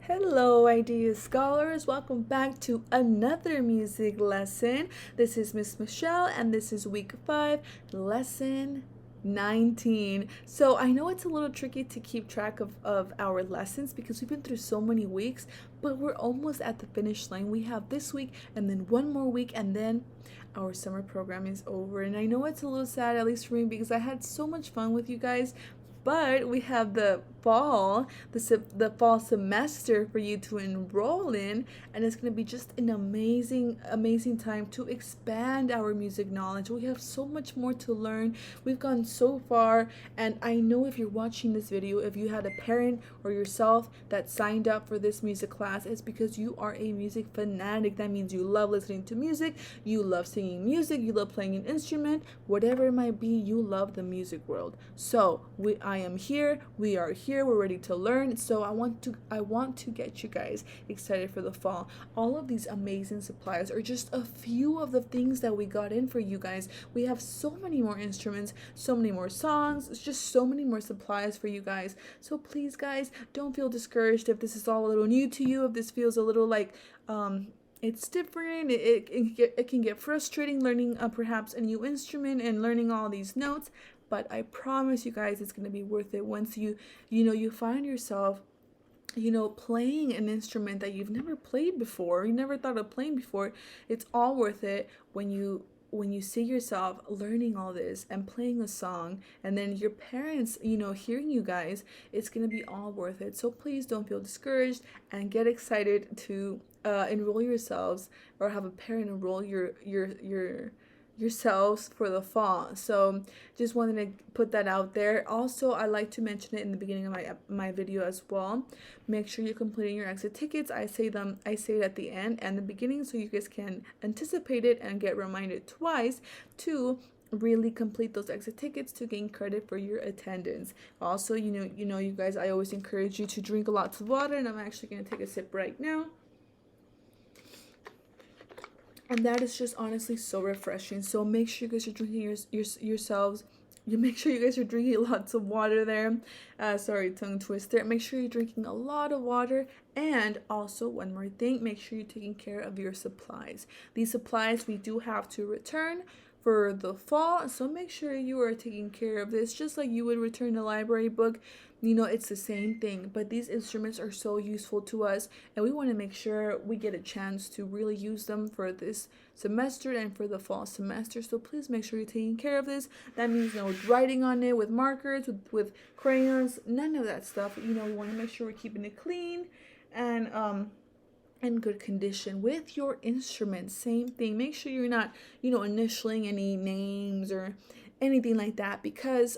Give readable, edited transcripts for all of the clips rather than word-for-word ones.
Hello, idea scholars. Welcome back to another music lesson. This is Miss Michelle, and this is week 5, lesson 19. So I know it's a little tricky to keep track of our lessons because we've been through so many weeks, but we're almost at the finish line. We have this week and then one more week, and then our summer program is over. And I know it's a little sad, at least for me, because I had so much fun with you guys, but we have the fall semester for you to enroll in, and it's going to be just an amazing time to expand our music knowledge. We have so much more to learn. We've gone so far, and I know if you're watching this video, if you had a parent or yourself that signed up for this music class, it's because you are a music fanatic. That means you love listening to music, you love singing music, you love playing an instrument, whatever it might be, you love the music world. So I am here, we are here, we're ready to learn. So I want to get you guys excited for the fall. All of these amazing supplies are just a few of the things that we got in for you guys. We have so many more instruments, so many more songs, it's just so many more supplies for you guys. So please guys, don't feel discouraged if this is all a little new to you, if this feels a little like it's different. It can get frustrating learning perhaps a new instrument and learning all these notes, but I promise you guys it's going to be worth it once you find yourself playing an instrument that you've never played before, you never thought of playing before. It's all worth it when you see yourself learning all this and playing a song, and then your parents hearing you guys. It's going to be all worth it. So please don't feel discouraged and get excited to enroll yourselves, or have a parent enroll yourselves for the fall. So just wanted to put that out there. Also, I like to mention it in the beginning of my video as well. Make sure you're completing your exit tickets. I say it at the end and the beginning, so you guys can anticipate it and get reminded twice to really complete those exit tickets to gain credit for your attendance. Also, you guys, I always encourage you to drink lots of water, and I'm actually going to take a sip right now. And that is just honestly so refreshing. So make sure you guys are drinking yourselves. You make sure you guys are drinking lots of water there. Sorry, tongue twister. Make sure you're drinking a lot of water. And also, one more thing, make sure you're taking care of your supplies. These supplies we do have to return for the fall, so make sure you are taking care of this just like you would return a library book. It's the same thing, but these instruments are so useful to us, and we want to make sure we get a chance to really use them for this semester and for the fall semester. So please make sure you're taking care of this. That means no writing on it with markers, with crayons, none of that stuff. We want to make sure we're keeping it clean and in good condition. With your instruments, same thing. Make sure you're not initialing any names or anything like that, because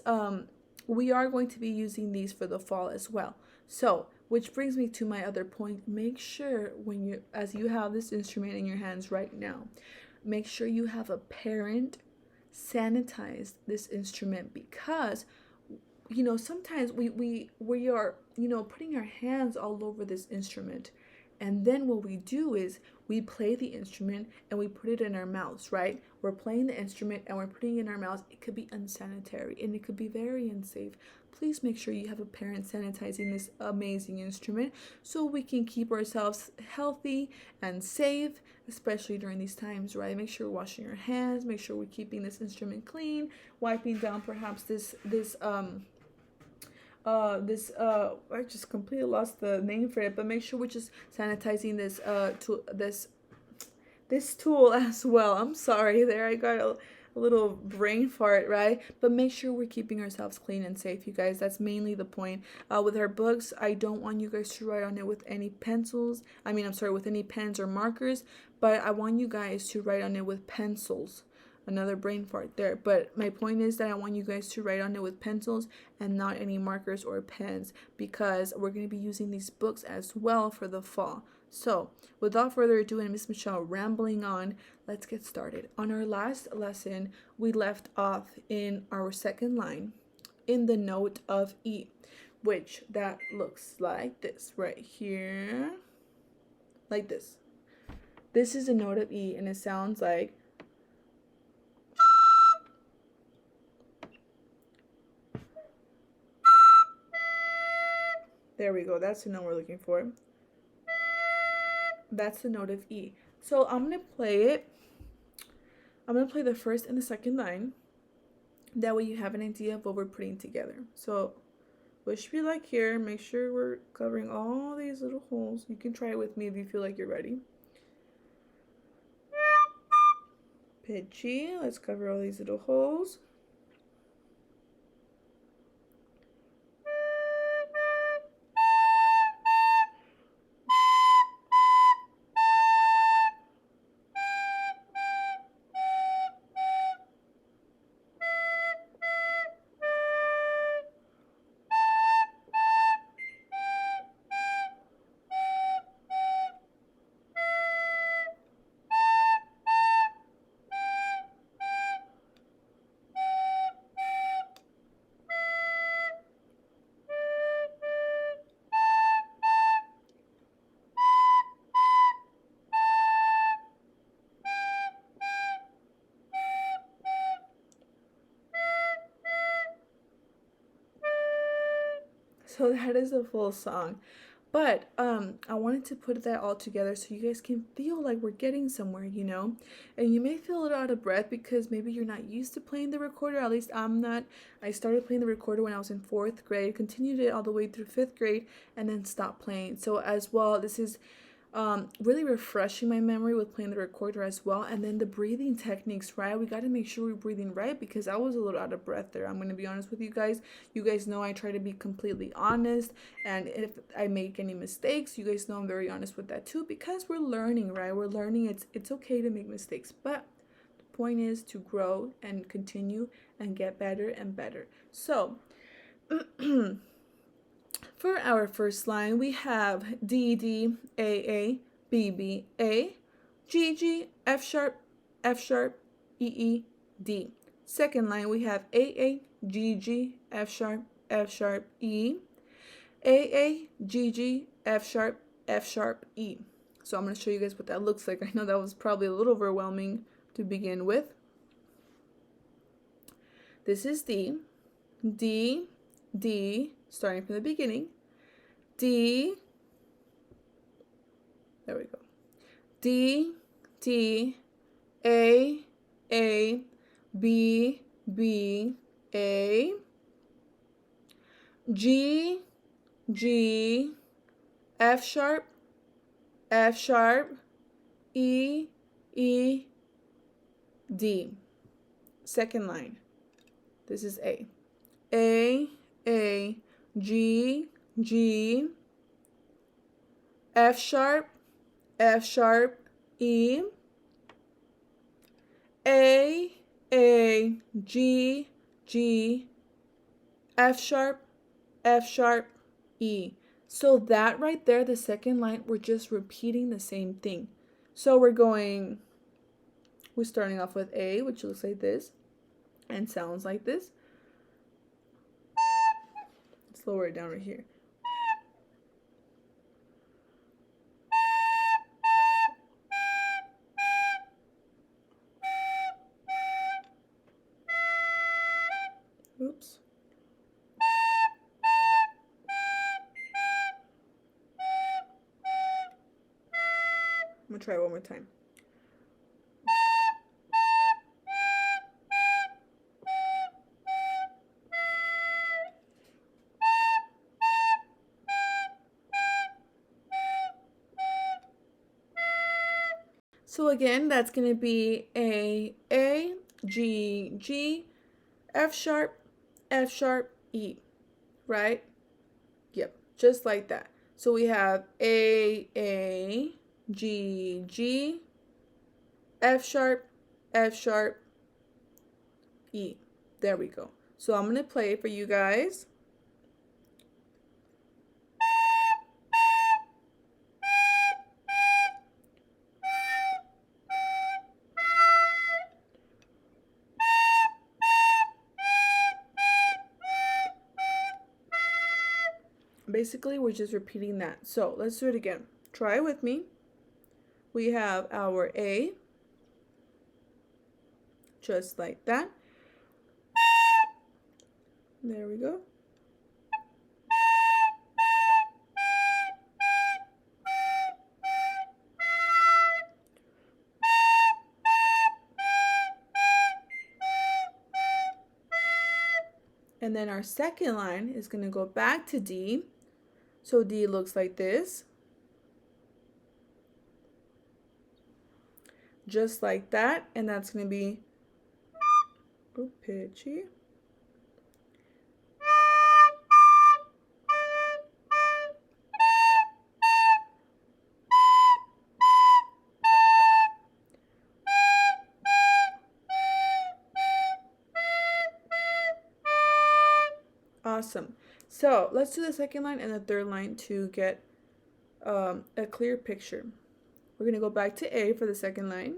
we are going to be using these for the fall as well. So which brings me to my other point. Make sure as you have this instrument in your hands right now, make sure you have a parent sanitize this instrument, because sometimes we are putting our hands all over this instrument, and then what we do is we play the instrument and we put it in our mouths, right? We're playing the instrument and we're putting it in our mouths. It could be unsanitary and it could be very unsafe. Please make sure you have a parent sanitizing this amazing instrument so we can keep ourselves healthy and safe, especially during these times, right? Make sure we're washing our hands, make sure we're keeping this instrument clean, wiping down perhaps I just completely lost the name for it, but make sure we're just sanitizing this tool as well. I'm sorry there, I got a little brain fart, right? But make sure we're keeping ourselves clean and safe, you guys. That's mainly the point. With our books, I don't want you guys to write on it with any pencils. With any pens or markers, but I want you guys to write on it with pencils. Another brain fart there. But my point is that I want you guys to write on it with pencils and not any markers or pens, because we're going to be using these books as well for the fall. So without further ado, and Miss Michelle rambling on, let's get started. On our last lesson, we left off in our second line in the note of E, which that looks like this right here, like this. This is a note of E, and it sounds like there we go. That's the note we're looking for. That's the note of E. So I'm going to play it. I'm going to play the first and the second line. That way you have an idea of what we're putting together. So what should be like here, make sure we're covering all these little holes. You can try it with me if you feel like you're ready. Pitchy, let's cover all these little holes. So that is a full song. But I wanted to put that all together so you guys can feel like we're getting somewhere, you know? And you may feel a little out of breath because maybe you're not used to playing the recorder. At least I'm not. I started playing the recorder when I was in 4th grade, continued it all the way through 5th grade, and then stopped playing. So as well, this is really refreshing my memory with playing the recorder as well. And then the breathing techniques, right? We got to make sure we're breathing right because I was a little out of breath there. I'm going to be honest with you guys. You guys know I try to be completely honest, and if I make any mistakes, you guys know I'm very honest with that too because we're learning, right? We're learning. It's okay to make mistakes, but the point is to grow and continue and get better and better. So for our first line, we have D, D, A, A, B, B, A, G, G, F sharp, F sharp, E, E, D. Second line, we have A, A, G, G, F sharp, F sharp, E, A, A, G, G, F sharp, F sharp, E. So I'm going to show you guys what that looks like. I know that was probably a little overwhelming to begin with. This is D, D, D, starting from the beginning. D, there we go. D, D, A, B, B, A, G, G, F sharp, F sharp, E, E, D. Second line. This is A. A, G, G, F sharp, F sharp, E, A, G, G, F sharp, F sharp, E. So that right there, the second line, we're just repeating the same thing. So we're starting off with A, which looks like this and sounds like this. Let's lower it down right here. Oops. I'm gonna try it one more time. So again, that's gonna be A, G, G, F sharp, F sharp, E, right? Yep, just like that. So we have A, G, G, F sharp, F sharp, E. There we go. So I'm gonna play it for you guys. Basically, we're just repeating that. So let's do it again. Try it with me. We have our A, just like that. There we go. And then our second line is going to go back to D. So D looks like this. Just like that. And that's going to be pitchy. Awesome. So let's do the second line and the third line to get a clear picture. We're going to go back to A for the second line.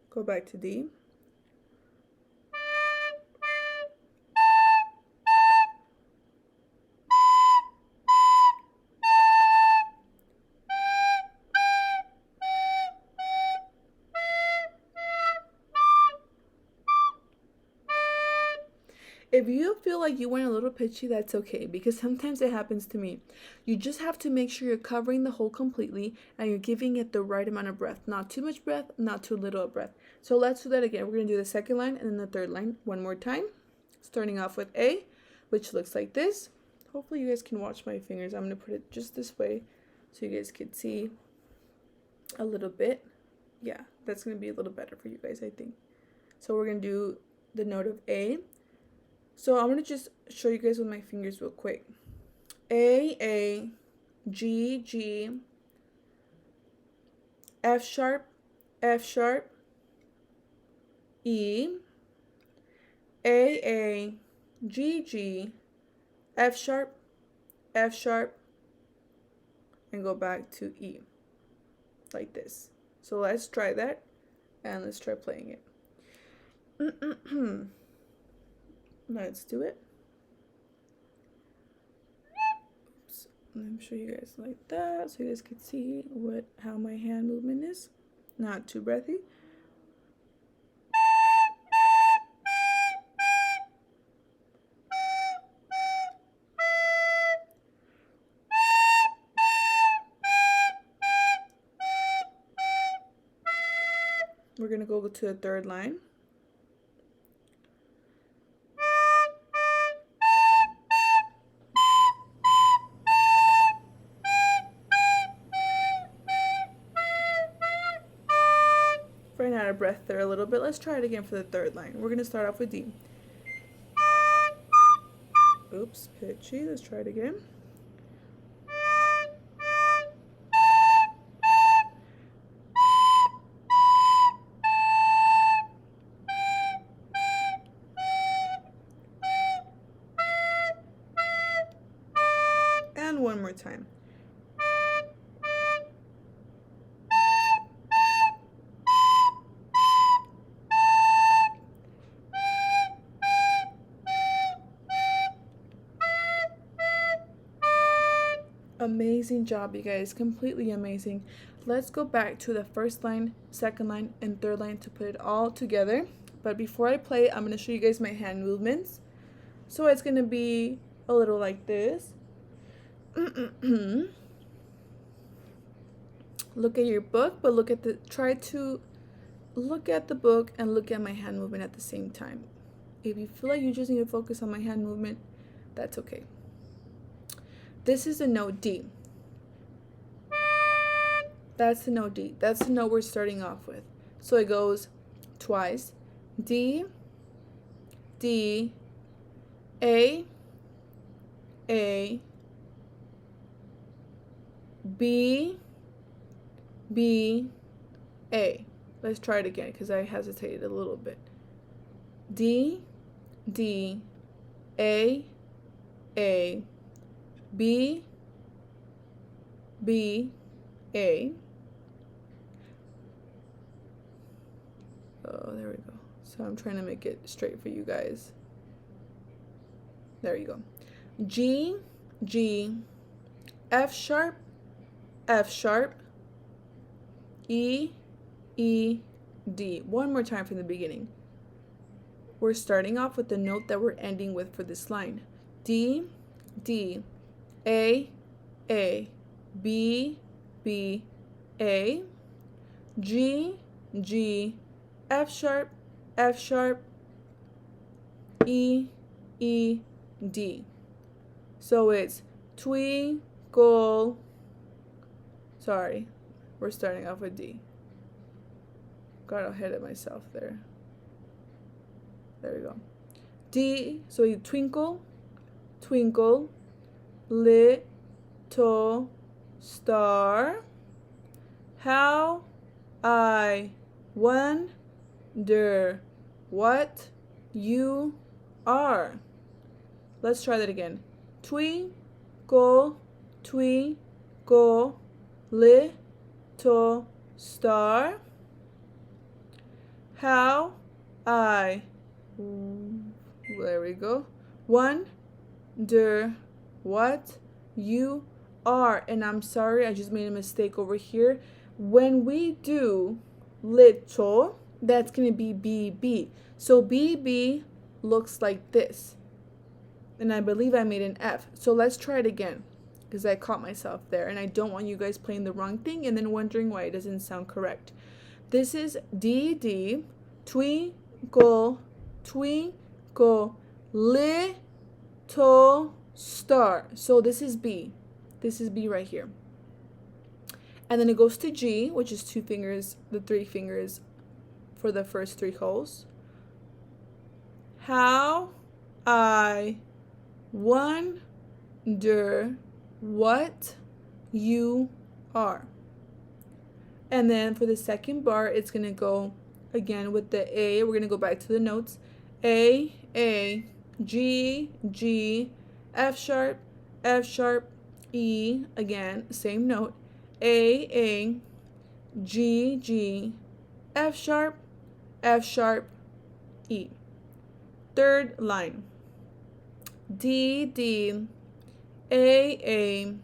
Go back to D. If you feel like you went a little pitchy, that's okay, because sometimes it happens to me. You just have to make sure you're covering the hole completely and you're giving it the right amount of breath. Not too much breath, not too little breath. So let's do that again. We're going to do the second line and then the third line one more time. Starting off with A, which looks like this. Hopefully you guys can watch my fingers. I'm going to put it just this way so you guys can see a little bit. Yeah, that's going to be a little better for you guys, I think. So we're going to do the note of A. So I'm going to just show you guys with my fingers real quick. A, G, G, F sharp, E, A, G, G, F sharp, and go back to E, like this. So let's try that, and let's try playing it. Let's do it. Oops. Let me show you guys like that so you guys can see how my hand movement is. Not too breathy. We're going to go to the third line. Ran out of breath there a little bit. Let's try it again for the third line. We're going to start off with D. Oops, pitchy. Let's try it again. And one more time. Amazing job, you guys. Completely amazing. Let's go back to the first line, second line, and third line to put it all together. But before I play, I'm going to show you guys my hand movements. So it's going to be a little like this. Look at your book, but try to look at the book and look at my hand movement at the same time. If you feel like you just need to focus on my hand movement, that's okay. This is the note D. That's the note D. That's the note we're starting off with. So it goes twice. D, D, A, B, B, A. Let's try it again because I hesitated a little bit. D, D, A, B, B, A. Oh, there we go. So I'm trying to make it straight for you guys. There you go. G, G, F sharp, E, E, D. One more time from the beginning. We're starting off with the note that we're ending with for this line. D, D, A, B, B, A, G, G, F sharp, F sharp, E, E, D. So it's twinkle. Sorry, we're starting off with D. Got ahead of myself there. There we go. D, so you twinkle, twinkle, little star, how I wonder what you are. Let's try that again. Twinkle, twinkle, little star, how I, there we go, wonder what you are. And I'm sorry, I just made a mistake over here. When we do little, that's going to be BB. So BB looks like this. And I believe I made an F. So let's try it again, because I caught myself there. And I don't want you guys playing the wrong thing and then wondering why it doesn't sound correct. This is DD, twinkle, twinkle, little star. So this is B. This is B right here. And then it goes to G, which is two fingers, the three fingers for the first three holes. How I wonder what you are. And then for the second bar, it's going to go again with the A. We're going to go back to the notes. A, G, G, F sharp, E. Again, same note. A, G, G, F sharp, E. Third line. D, A,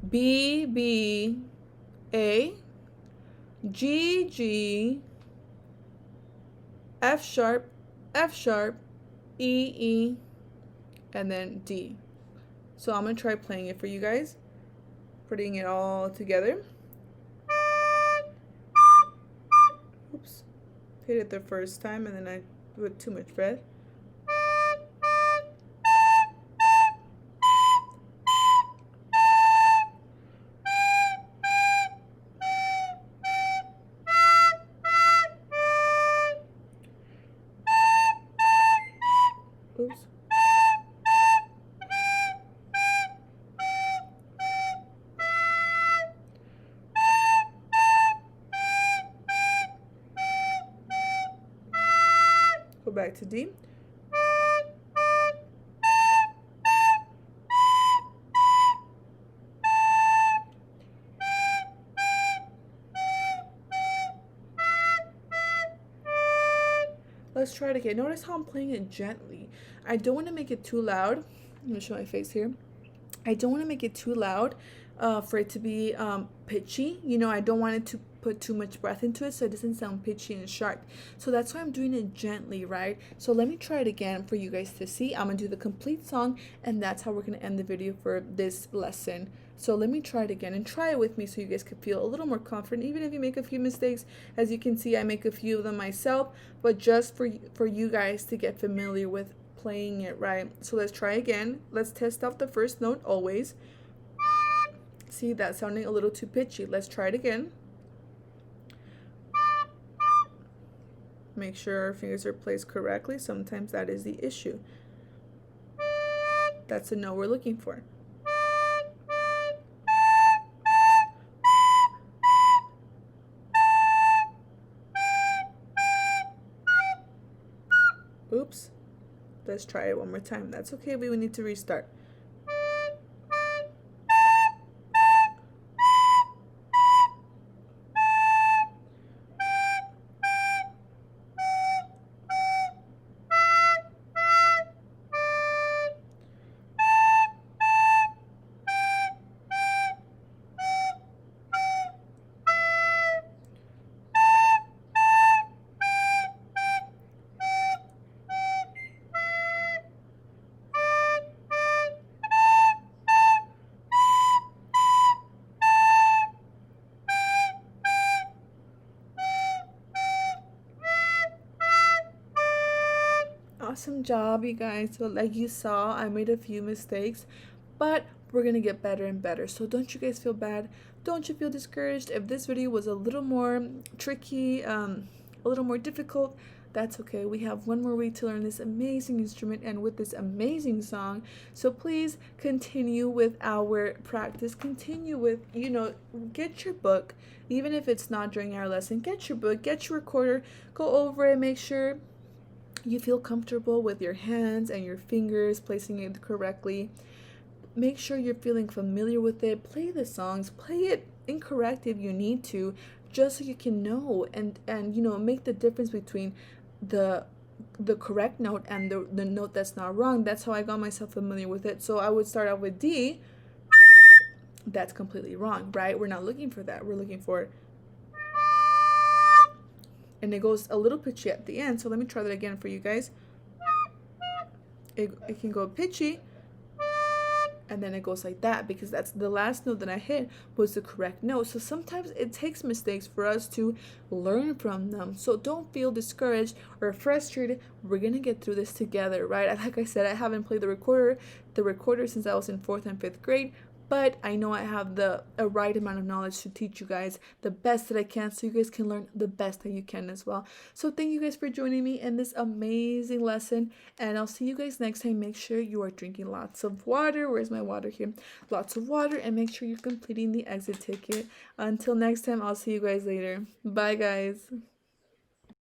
B, A, G, F sharp, E, and then D. So I'm going to try playing it for you guys, putting it all together. Oops. Hit it the first time and then I put too much breath. Oops. Go back to D. Let's try it again. Notice how I'm playing it gently. I don't want to make it too loud. I'm going to show my face here. I don't want to make it too loud for it to be pitchy. You know, I don't want it to put too much breath into it so it doesn't sound pitchy and sharp. So that's why I'm doing it gently, right? So let me try it again for you guys to see. I'm going to do the complete song, and that's how we're going to end the video for this lesson. So let me try it again and try it with me so you guys could feel a little more confident, even if you make a few mistakes. As you can see, I make a few of them myself, but just for you guys to get familiar with playing it right. So let's try again. Let's test out the first note always. See, that's sounding a little too pitchy. Let's try it again. Make sure our fingers are placed correctly. Sometimes that is the issue. That's the note we're looking for. Oops. Let's try it one more time. That's okay, we will need to restart. awesome job, you guys. So like you saw, I made a few mistakes, but we're gonna get better and better. So don't you guys feel bad. Don't you feel discouraged. If this video was a little more tricky, a little more difficult, that's okay. We have one more week to learn this amazing instrument and with this amazing song. So please continue with our practice. Continue with, get your book. Even if it's not during our lesson, get your book, get your recorder, go over it, make sure you feel comfortable with your hands and your fingers placing it correctly. Make sure you're feeling familiar with it. Play the songs, play it incorrect if you need to, just so you can know and make the difference between the correct note and the note that's not wrong. That's how I got myself familiar with it. So I would start out with D. That's completely wrong, right? We're not looking for that. We're looking for, and it goes a little pitchy at the end. So let me try that again for you guys. It can go pitchy, and then it goes like that because that's the last note that I hit was the correct note. So sometimes it takes mistakes for us to learn from them. So don't feel discouraged or frustrated. We're gonna get through this together, right? Like I said, I haven't played the recorder since I was in 4th and 5th grade, but I know I have a right amount of knowledge to teach you guys the best that I can, so you guys can learn the best that you can as well. So thank you guys for joining me in this amazing lesson, and I'll see you guys next time. Make sure you are drinking lots of water. Where's my water here? Lots of water, and make sure you're completing the exit ticket. Until next time, I'll see you guys later. Bye, guys.